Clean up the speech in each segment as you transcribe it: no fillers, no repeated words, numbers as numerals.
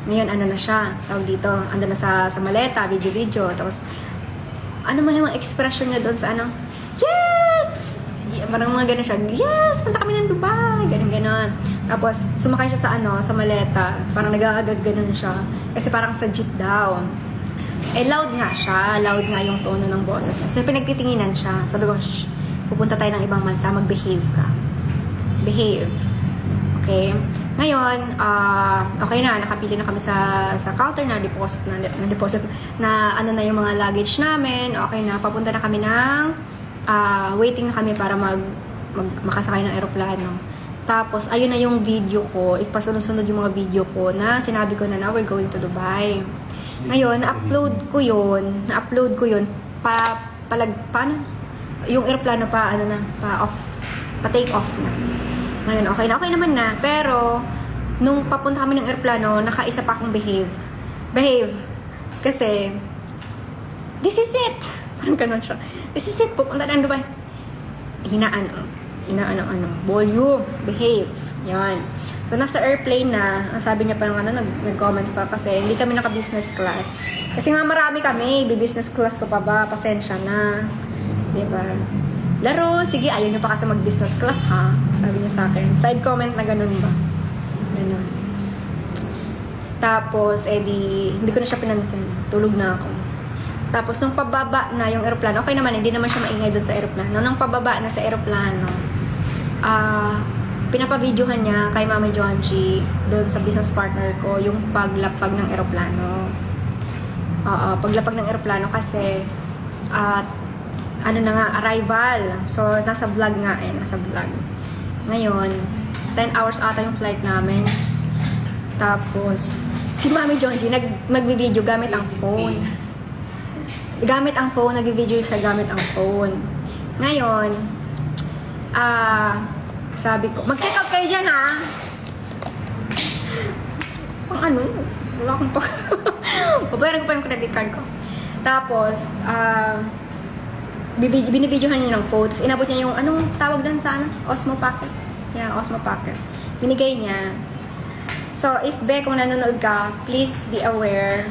Ngayon, ano na siya, tawag dito, ando na sa maleta, video. Tapos, ano man yung expression niya doon sa ano, yes! Parang mga gano'n siya, yes! Punta kami ng Dubai! Ganon. Tapos, sumakay siya sa ano, sa maleta. Parang nag-aagag ganon siya. Kasi parang sa jeep daw. Eh, loud nga siya. Loud nga yung tono ng boses niya. So, pinagtitinginan siya. Sabi ko, shh, pupunta tayo ng ibang bansa, mag-behave ka. Behave. Okay? Ngayon, okay na, nakapili na kami sa counter na deposit na ano na yung mga luggage namin. Okay na, papunta na kami ng waiting na kami para makasakay ng eroplano. Tapos, ayun na yung video ko. Ipasunod-sunod yung mga video ko na sinabi ko na we're going to Dubai. Ngayon, na-upload ko yun. Paano? Yung eroplano pa take off na. Ngayon, okay naman na. Pero, nung papunta kami ng eroplano, nakaisa pa akong behave. Kasi, this is it! Parang ganun siya. This is it, pupunta ng Dubai. Hinaan ang volume, behave. Yan. So, nasa airplane na, ang sabi niya parang nag-comment pa kasi hindi kami naka-business class. Kasi nga marami kami, business class ko pa ba, pasensya na. Diba? Laro, sige, ayaw niyo pa kasi mag-business class ha. Sabi niya sa akin. Side comment na ganun ba? Ganun. Tapos, hindi ko na siya pinansin. Tulog na ako. Tapos, nung pababa na yung aeroplano, okay naman, hindi naman siya maingay doon sa aeroplano. Nung pababa na sa aeroplano, pinapavideohan niya kay Mami Jonji doon sa business partner ko yung paglapag ng aeroplano. Paglapag ng aeroplano kasi arrival. So, nasa vlog nga nasa vlog. Ngayon, 10 hours ata yung flight namin. Tapos, si Mami Jonji mag-video gamit ang phone. Nag-video siya gamit ang phone. Ngayon, sabi ko, mag-check out kayo dyan ha! Wala akong babayaran ko pa yung credit card ko. Tapos, binibidyohan niya ng phone. Tapos inabot niya yung, anong tawag doon sa Osmo Pocket. Yeah, Osmo Pocket. Binigay niya. So, if kung nanonood ka, please be aware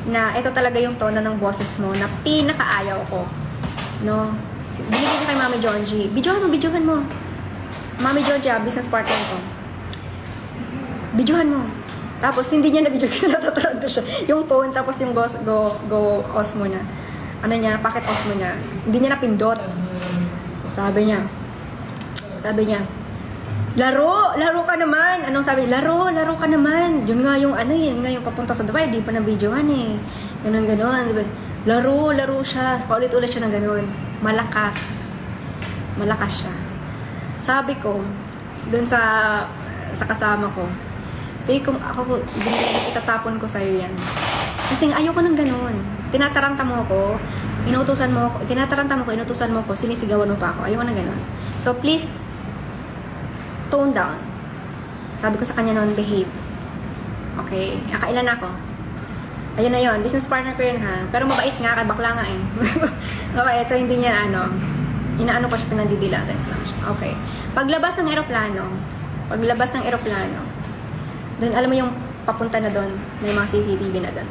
na ito talaga yung tono ng boses mo na pinakaayaw ko. No? Binigay niya kay Mami Jonji. Bidyohan mo. Mami Jonji, business partner ko. Bidyohan mo. Tapos, hindi niya na-video kasi natatarado siya. Yung phone, tapos yung go Osmo na. Pocket Osmo niya. Hindi niya napindot. Sabi niya, laro ka naman. Anong sabi? Laro ka naman. Yun nga yung papunta sa Dubai, di pa na videohan eh. Ganon. Diba? Laro siya. Paulit-ulit siya ng ganon. Malakas siya. Sabi ko, dun sa kasama ko, kung ako, itatapon ko sa'yo yan. Kasi ayoko ng ganon. Tinataranta mo ko, inutusan mo ko, sinisigawan mo pa ako. Ayoko ng ganon. So, please, tone down. Sabi ko sa kanya noon, behave. Okay? Nakailan ako. Ayun na yun. Business partner ko yun ha. Pero mabait nga, kay bakla nga eh. Okay, so hindi niya inaano ko siya, pinandidilatan ko lang siya. Okay. Paglabas ng aeroplano, doon, alam mo yung papunta na doon, may mga CCTV na doon.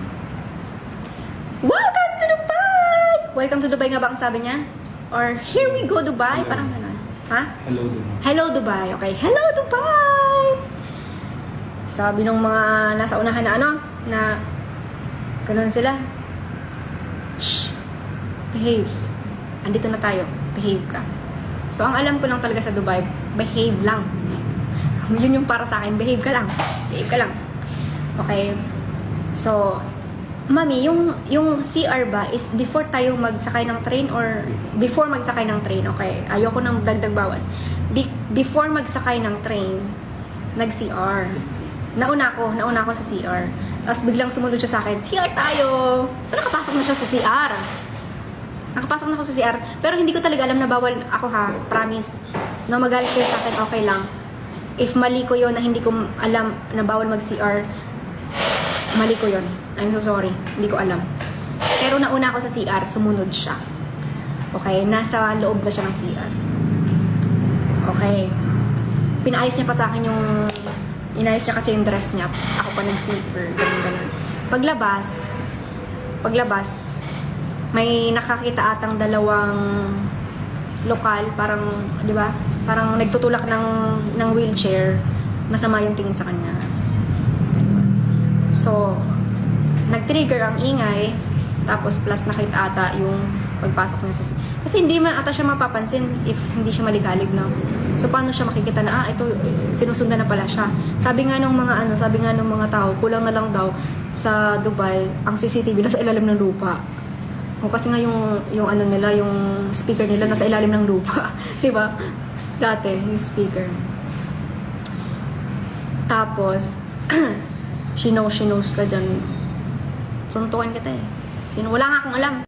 Welcome to Dubai! Welcome to Dubai nga ba ang sabi niya? Or, here we go Dubai? Hello. Parang gano'n. Ha? Hello Dubai. Okay. Hello Dubai! Sabi nung mga nasa unahan na gano'n sila. Shh! Behave. Andito na tayo. Behave ka. So, ang alam ko lang talaga sa Dubai, behave lang. Yun yung para sa akin, behave ka lang. Okay? So, Mami, yung CR ba is before tayo magsakay ng train or before magsakay ng train? Okay, ayoko nang dagdag bawas. Before magsakay ng train, nag-CR. Nauna ako sa CR. Tapos biglang sumunod siya sa akin, CR tayo! So, nakapasok na siya sa CR. Pero hindi ko talaga alam na bawal ako ha, promise. No, magalit kayo sa akin, okay lang. If mali ko yun na hindi ko alam na bawal mag-CR, mali ko yun. I'm so sorry. Hindi ko alam. Pero nauna ako sa CR, sumunod siya. Okay, nasa loob na siya ng CR. Okay. Pinaayos niya pa sa akin Inayos niya kasi yung dress niya. Ako pa nag-zipper. Ganun. Paglabas, may nakakita atang dalawang lokal, parang, di ba? Parang nagtutulak ng wheelchair. Masama yung tingin sa kanya. So, nag-trigger ang ingay, tapos plus nakita ata yung pagpasok niya sa... Kasi hindi man ata siya mapapansin if hindi siya maligalig, no? So, paano siya makikita na, ito, sinusundan na pala siya. Sabi nga ng mga tao, kulang na lang daw sa Dubai, ang CCTV nasa ilalim ng lupa. O kasi nga yung ano nila, yung speaker nila nasa ilalim ng lupa. Diba? Dati, yung speaker. Tapos, she knows ka dyan. Suntukan kita eh. Wala nga akong alam.